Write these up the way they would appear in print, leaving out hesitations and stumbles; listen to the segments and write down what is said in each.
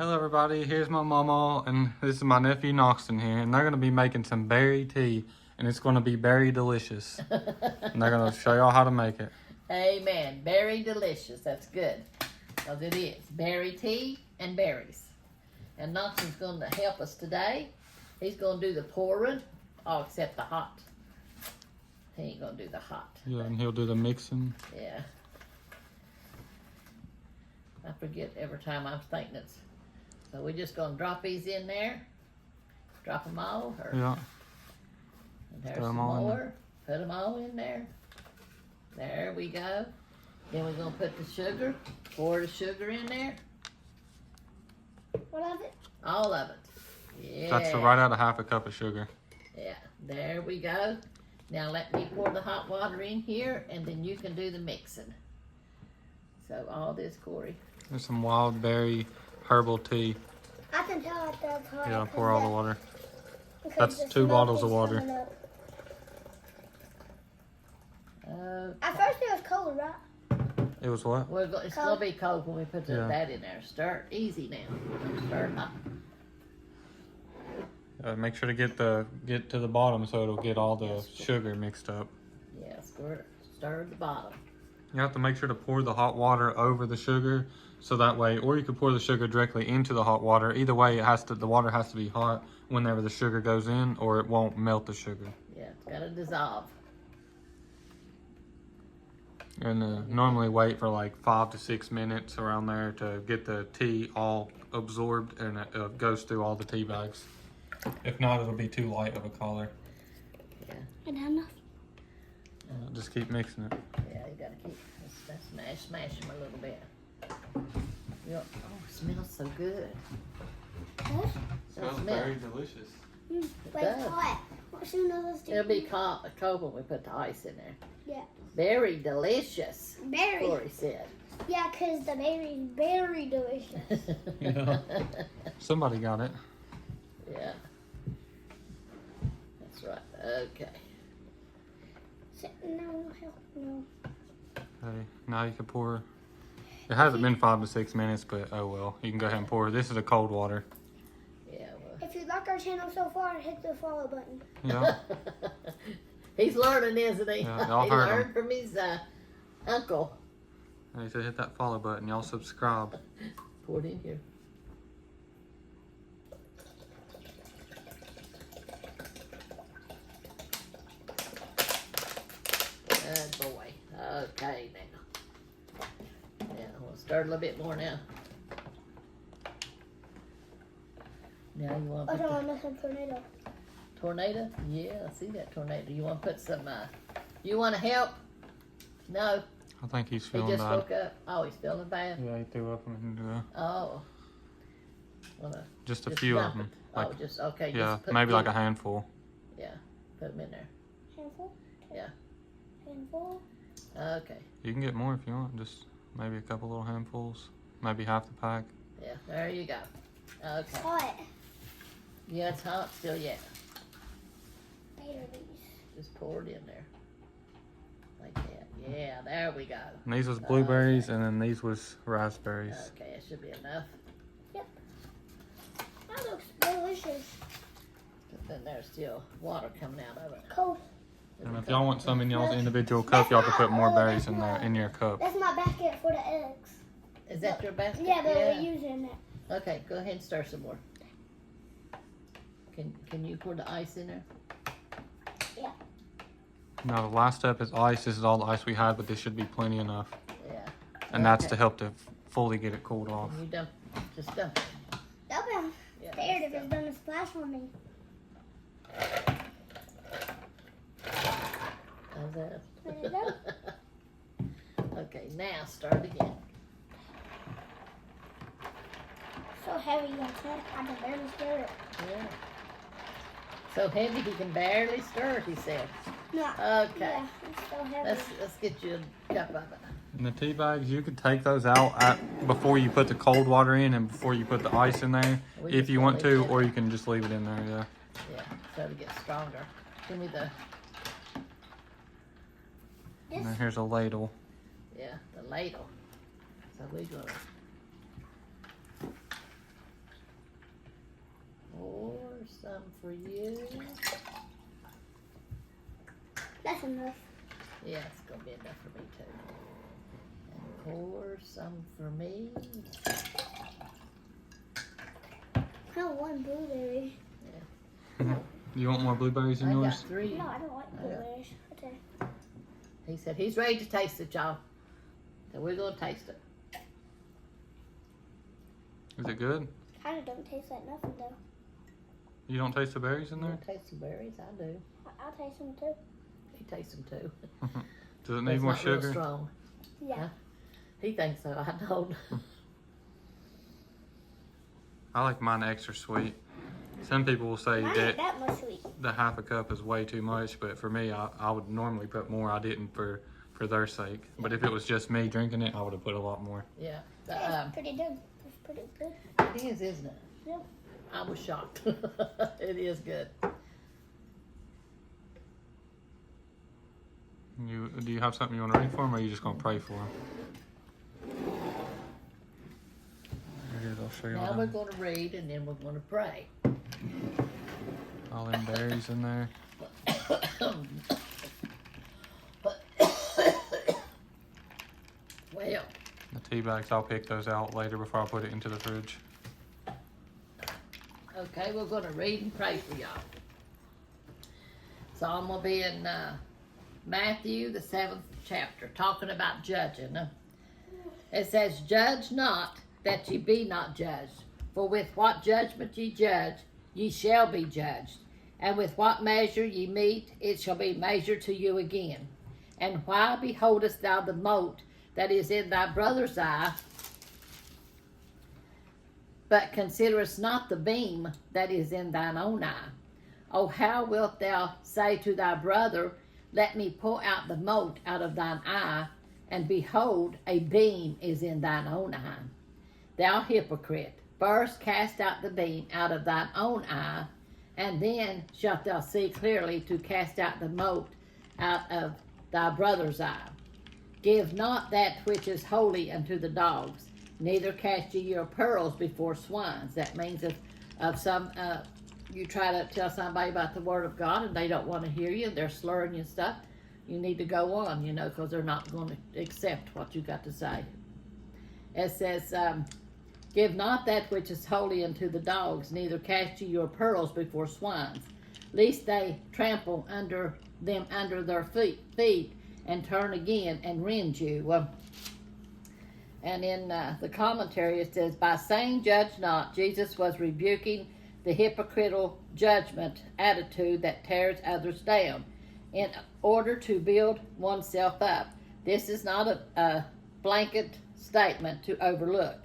Hello everybody, here's my Mamaw, and this is my nephew Noxton here, and they're going to be making some berry tea, and it's going to be very delicious. And they're going to show y'all how to make it. Amen. Berry delicious. That's good. Because it is. Berry tea and berries. And Noxton's going to help us today. He's going to do the pouring. Oh, except the hot. He ain't going to do the hot. Yeah, and he'll do the mixing. Yeah. I forget every time I'm thinking it's. So we're just going to drop these in there. Drop them all. Or, Yeah. and there's some more. Put them all in there. There we go. Then we're going to put the sugar. Pour the sugar in there. All of it? All of it. Yeah. That's right out of half a cup of sugar. Yeah. There we go. Now let me pour the hot water in here, and then you can do the mixing. So all this, Corey. There's some wild berry herbal tea. I can tell it that's hot. Yeah, pour all the water. That's 2 bottles of water. At first it was cold, right? It was what? It's going to be cold when we put that in there. Stir it easy now. Stir it up. Make sure to get to the bottom so it'll get all the sugar mixed up. Yeah, stir the bottom. You have to make sure to pour the hot water over the sugar, so that way, or you could pour the sugar directly into the hot water. Either way, the water has to be hot whenever the sugar goes in, or it won't melt the sugar. Yeah, it's got to dissolve. And normally wait for like 5 to 6 minutes around there to get the tea all absorbed and it goes through all the tea bags. If not, it'll be too light of a color. Yeah. And enough. Just keep mixing it. Yeah, you gotta keep smash them a little bit. Yep. Oh, it smells so good. What? Smells very delicious. Wait, does. hot. What should others do? It'll be cold when we put the ice in there. Yeah. Very delicious. Berry. Corey said. Yeah, because the berry's very delicious. Yeah. Somebody got it. Yeah. That's right. Okay. No, no. Okay, now you can pour. It hasn't been 5 to 6 minutes, but oh well. You can go ahead and pour. This is a cold water. Yeah. Well. If you like our channel so far, hit the follow button. Yeah. He's learning, isn't he? Yeah, y'all he heard learned from his uncle. And he said hit that follow button. Y'all subscribe. Pour it in here. Good boy. Okay, now. Yeah, we'll stir it a little bit more now. Now you want to put I want some tornado. Tornado? Yeah, I see that tornado. You want to put some, you want to help? No. I think he's He feeling just bad. woke up. Oh, he's feeling bad? Yeah, he threw up and Oh. just a few of dump them. it. Like, Oh, just, okay. yeah, Just put maybe like a them- handful. Yeah, put them in there. Handful? Yeah. Handful? Okay. You can get more if you want. Just maybe a couple little handfuls. Maybe half the pack. Yeah, there you go. Okay. Hot. Yeah, it's hot still yet. Berries. Just pour it in there. Like that. Yeah, there we go. And these was blueberries, and then these was raspberries. Okay, it should be enough. That looks delicious. But then there's still water coming out of it. Cold. And if y'all want some in y'all's individual cup, y'all can put more berries in there in your cup. That's my basket for the eggs. Is that your basket? Yeah, but we're using it. Okay, go ahead and stir some more. Can you pour the ice in there? Yeah. Now the last step is ice. This is all the ice we had, but this should be plenty enough. Yeah. And that's Okay. to help to fully get it cooled off. You dump, just dump it. I'll be Yeah, scared if just it's gonna splash on me. How's that? There you go. Okay, now start again. So heavy, I can barely stir it. Yeah. So heavy he can barely stir it, he said. No. Okay. Yeah, it's so heavy. Let's get you a cup of it. And the tea bags, you could take those out before you put the cold water in and before you put the ice in there, We if just you gonna want leave to, it. or you can just leave it in there, yeah. Yeah, so to get stronger. Give me the, And then here's a ladle. yeah, the ladle. So we're gonna for you. That's enough. Yeah, it's gonna be enough for me too. And pour some for me. I don't want blueberry. You want more blueberries in I got yours? 3. No, I don't like blueberries. Okay. He said he's ready to taste it, y'all. So we're gonna taste it. Is it good? Kinda don't taste like nothing though. You don't taste the berries in You there? wanna taste the berries? I do. I'll taste them too. He tastes them too. Does it But need it's more not real sugar? strong. Yeah. He thinks so. I don't. I like mine extra sweet. Some people will say Mine that ain't that much sweet. the half a cup is way too much, but for me, I would normally put more. I didn't for their sake. But if it was just me drinking it, I would have put a lot more. Yeah. It's pretty good. It's pretty good. It is, isn't it? Yeah. I was shocked. It is good. Do you have something you want to read for them, or are you just gonna pray for them? Here it is. I'll show you Now we're going to read and then we're going to pray. all them berries in there. Well, The tea bags, I'll pick those out later before I put it into the fridge. okay, we're going to read and pray for y'all. So I'm going to be in Matthew, the 7th chapter, talking about judging. It says, "Judge not, that ye be not judged. For with what judgment ye judge, ye shall be judged. And with what measure ye mete, it shall be measured to you again. And why beholdest thou the mote that is in thy brother's eye, but considerest not the beam that is in thine own eye? O how wilt thou say to thy brother, Let me pull out the mote out of thine eye, and behold, a beam is in thine own eye? Thou hypocrite, first cast out the beam out of thine own eye, and then shalt thou see clearly to cast out the mote out of thy brother's eye. Give not that which is holy unto the dogs, neither cast ye your pearls before swines." That means if you try to tell somebody about the word of God and they don't want to hear you, they're slurring you and stuff, you need to go on, because they're not going to accept what you got to say. It says, "Give not that which is holy unto the dogs, neither cast ye your pearls before swines, lest they trample under them under their feet, and turn again and rend you." And in the commentary it says, "By saying judge not, Jesus was rebuking the hypocritical judgment attitude that tears others down in order to build oneself up. This is not a blanket statement to overlook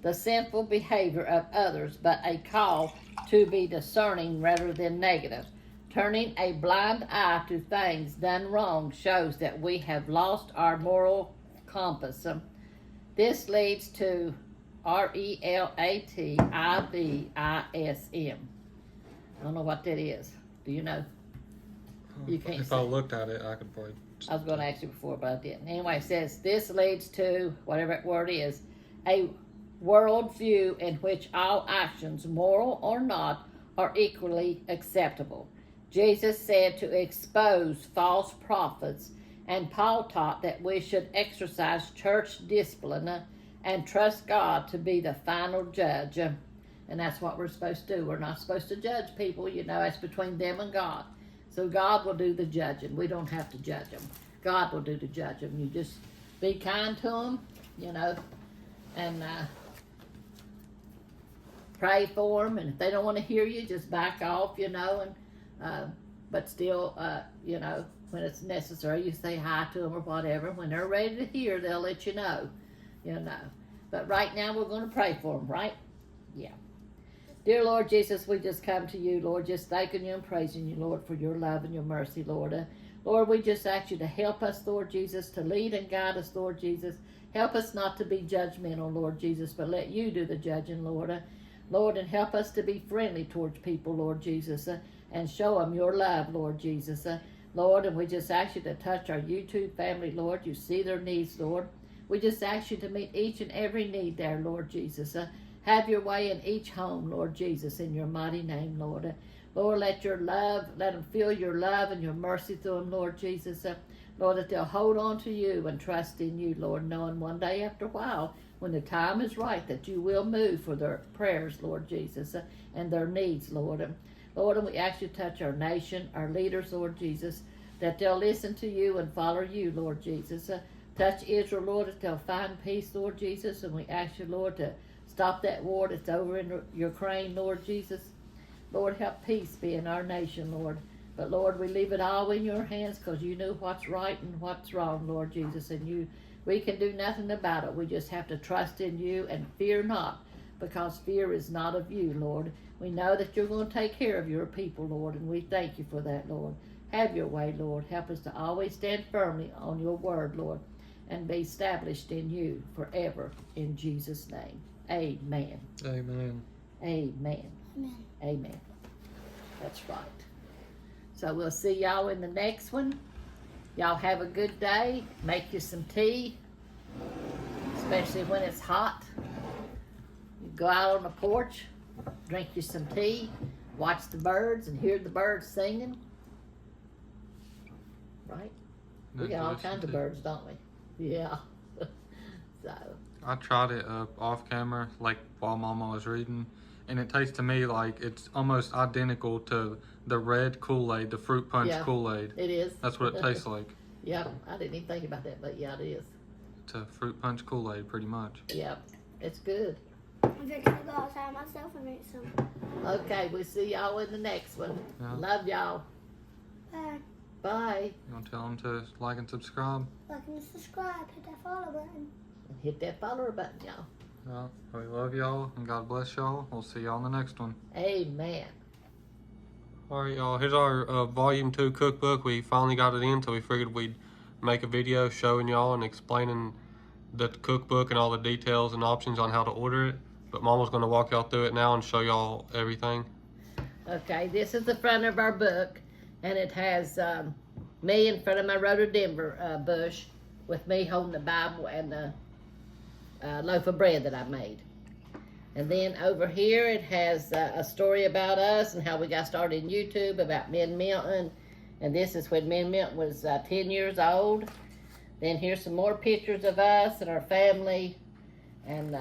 the sinful behavior of others, but a call to be discerning rather than negative. Turning a blind eye to things done wrong shows that we have lost our moral compass. This leads to relativism. I don't know what that is. Do you know? You can't If say. I looked at it, I could probably. I was going to ask you before, but I didn't. Anyway, it says this leads to, whatever that word is, a worldview in which all actions, moral or not, are equally acceptable. Jesus said to expose false prophets, and Paul taught that we should exercise church discipline and trust God to be the final judge. And that's what we're supposed to do. We're not supposed to judge people, it's between them and God. So God will do the judging. We don't have to judge them. God will do the judging. You just be kind to them, and pray for them. And if they don't want to hear you, just back off, but still, when it's necessary, you say hi to them or whatever. When they're ready to hear, they'll let you know, But right now, we're going to pray for them, right? Yeah. Dear Lord Jesus, we just come to you, Lord, just thanking you and praising you, Lord, for your love and your mercy, Lord. Lord, we just ask you to help us, Lord Jesus, to lead and guide us, Lord Jesus. Help us not to be judgmental, Lord Jesus, but let you do the judging, Lord. Lord, and help us to be friendly towards people, Lord Jesus, and show them your love, Lord Jesus. Lord, and we just ask you to touch our YouTube family, Lord. You see their needs, Lord. We just ask you to meet each and every need there, Lord Jesus. Have your way in each home, Lord Jesus, in your mighty name, Lord. Lord, let them feel your love and your mercy through them, Lord Jesus. Lord, that they'll hold on to you and trust in you, Lord, knowing one day after a while, when the time is right, that you will move for their prayers, Lord Jesus, and their needs, Lord. Lord, and we ask you to touch our nation, our leaders, Lord Jesus, that they'll listen to you and follow you, Lord Jesus. Touch Israel, Lord, that they'll find peace, Lord Jesus, and we ask you, Lord, to stop that war that's over in Ukraine, Lord Jesus. Lord, help peace be in our nation, Lord. But Lord, we leave it all in your hands because you know what's right and what's wrong, Lord Jesus, and we can do nothing about it. We just have to trust in you and fear not, because fear is not of you, Lord. We know that you're going to take care of your people, Lord, and we thank you for that, Lord. Have your way, Lord. Help us to always stand firmly on your word, Lord, and be established in you forever. In Jesus' name, amen. Amen. Amen. Amen. Amen. That's right. So we'll see y'all in the next one. Y'all have a good day. Make you some tea, especially when it's hot. You go out on the porch, drink you some tea, watch the birds and hear the birds singing. Right? We got all kinds of birds, don't we? Yeah. So. I tried it off camera, like while Mama was reading, and it tastes to me like it's almost identical to the red Kool-Aid, the fruit punch Kool-Aid. It is. That's what it tastes like. Yep, I didn't even think about that, but yeah, it is. It's a fruit punch Kool-Aid, pretty much. Yep, it's good. I'm just gonna go outside myself and make some. Okay, we'll see y'all in the next one. Yeah. Love y'all. Bye. Bye. You want to tell them to like and subscribe? Like and subscribe. Hit that follow button. And hit that follower button, y'all. Well, we love y'all, and God bless y'all. We'll see y'all in the next one. Amen. Alright, y'all, here's our Volume 2 cookbook. We finally got it in, so we figured we'd make a video showing y'all and explaining the cookbook and all the details and options on how to order it. But Mama's going to walk y'all through it now and show y'all everything. Okay, this is the front of our book, and it has me in front of my rhododendron bush with me holding the Bible and the loaf of bread that I made. And then over here it has a story about us and how we got started in YouTube, about me and Milton. And this is when me and Milton was 10 years old. Then here's some more pictures of us and our family. And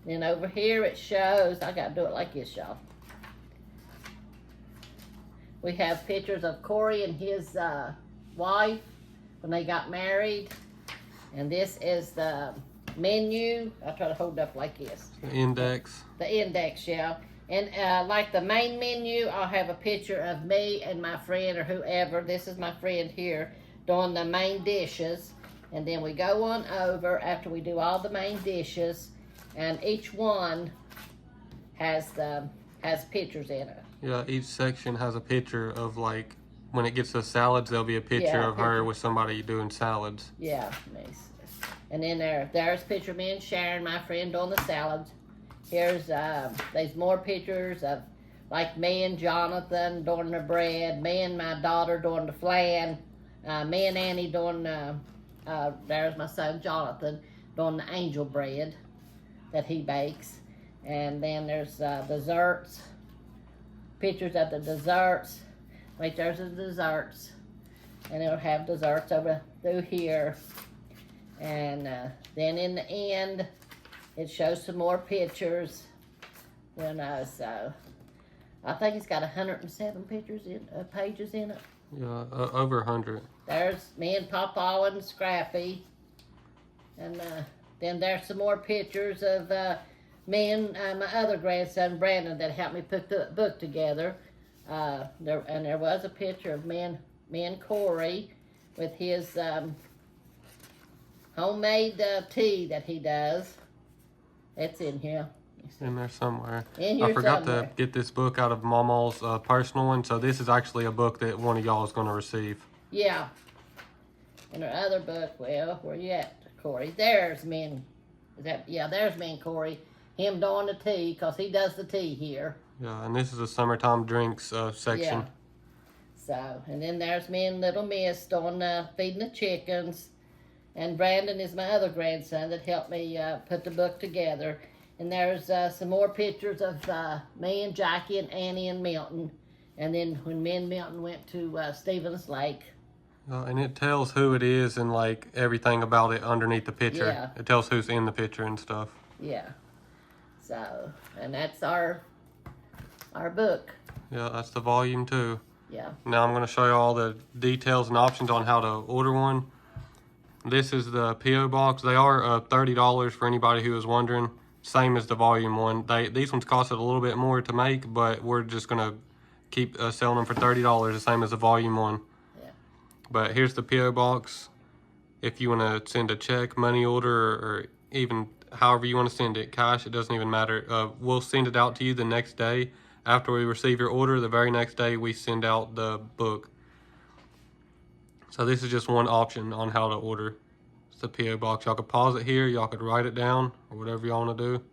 then over here it shows, I gotta do it like this, y'all. We have pictures of Corey and his wife when they got married. And this is the menu. I'll try to hold it up like this. The index. The index, yeah. And like the main menu, I'll have a picture of me and my friend or whoever. This is my friend here doing the main dishes. And then we go on over after we do all the main dishes, and each one has pictures in it. Yeah, each section has a picture of, like, when it gets to salads, there'll be a picture of her with somebody doing salads. Yeah, nice. And then there's a picture of me and Sharon, my friend, doing the salads. Here's there's more pictures of like me and Jonathan doing the bread, me and my daughter doing the flan, me and Annie doing there's my son Jonathan doing the angel bread that he bakes. And then there's desserts, pictures of the desserts. Wait, there's the desserts. And it'll have desserts over through here. And then in the end, it shows some more pictures. You know, so I think it's got 107 pages in it. Yeah, over 100. There's me and Papa and Scrappy. And then there's some more pictures of me and my other grandson, Brandon, that helped me put the book together. There was a picture of me and Corey with his homemade tea that he does. It's in here. In there somewhere. In here I forgot somewhere. to get this book out of Mamaw's personal one, so this is actually a book that one of y'all is going to receive. Yeah. And our other book, well, where you at, Corey? There's me and, there's me and Corey. Him doing the tea, because he does the tea here. Yeah, and this is a summertime drinks section. Yeah. So, and then there's me and little Miss doing feeding the chickens. And Brandon is my other grandson that helped me put the book together. And there's some more pictures of me and Jackie and Annie and Milton. And then when me and Milton went to Stevens Lake. And it tells who it is and like everything about it underneath the picture. Yeah. It tells who's in the picture and stuff. Yeah. So, and that's our book. Yeah, that's the volume 2. Yeah. Now I'm going to show you all the details and options on how to order one. This is the P.O. box. They are $30 for anybody who is wondering. Same as the volume 1. These ones costed a little bit more to make, but we're just going to keep selling them for $30, the same as the volume 1. Yeah. But here's the P.O. box. If you want to send a check, money order, or even however you want to send it, cash, it doesn't even matter. We'll send it out to you the next day. After we receive your order, the very next day we send out the book. So this is just one option on how to order. It's the P.O. box. Y'all could pause it here. Y'all could write it down or whatever y'all want to do.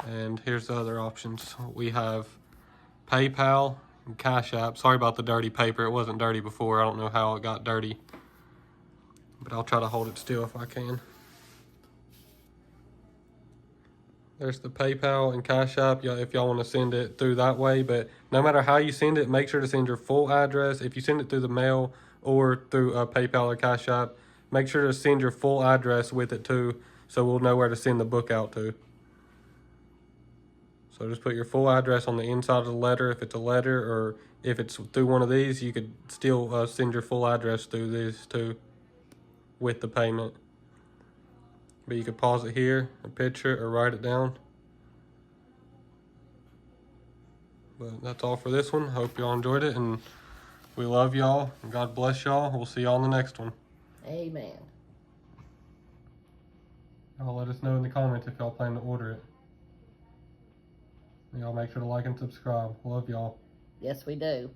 And here's the other options. We have PayPal and Cash App. Sorry about the dirty paper. It wasn't dirty before. I don't know how it got dirty. But I'll try to hold it still if I can. There's the PayPal and Cash App if y'all want to send it through that way. But no matter how you send it, make sure to send your full address. If you send it through the mail or through PayPal or Cash App, make sure to send your full address with it too, so we'll know where to send the book out to. So just put your full address on the inside of the letter if it's a letter, or if it's through one of these, you could still send your full address through these too with the payment. But you could pause it here, or picture it, or write it down. But that's all for this one. Hope y'all enjoyed it, and we love y'all. And God bless y'all. We'll see y'all in the next one. Amen. Y'all let us know in the comments if y'all plan to order it. Y'all make sure to like and subscribe. Love y'all. Yes, we do.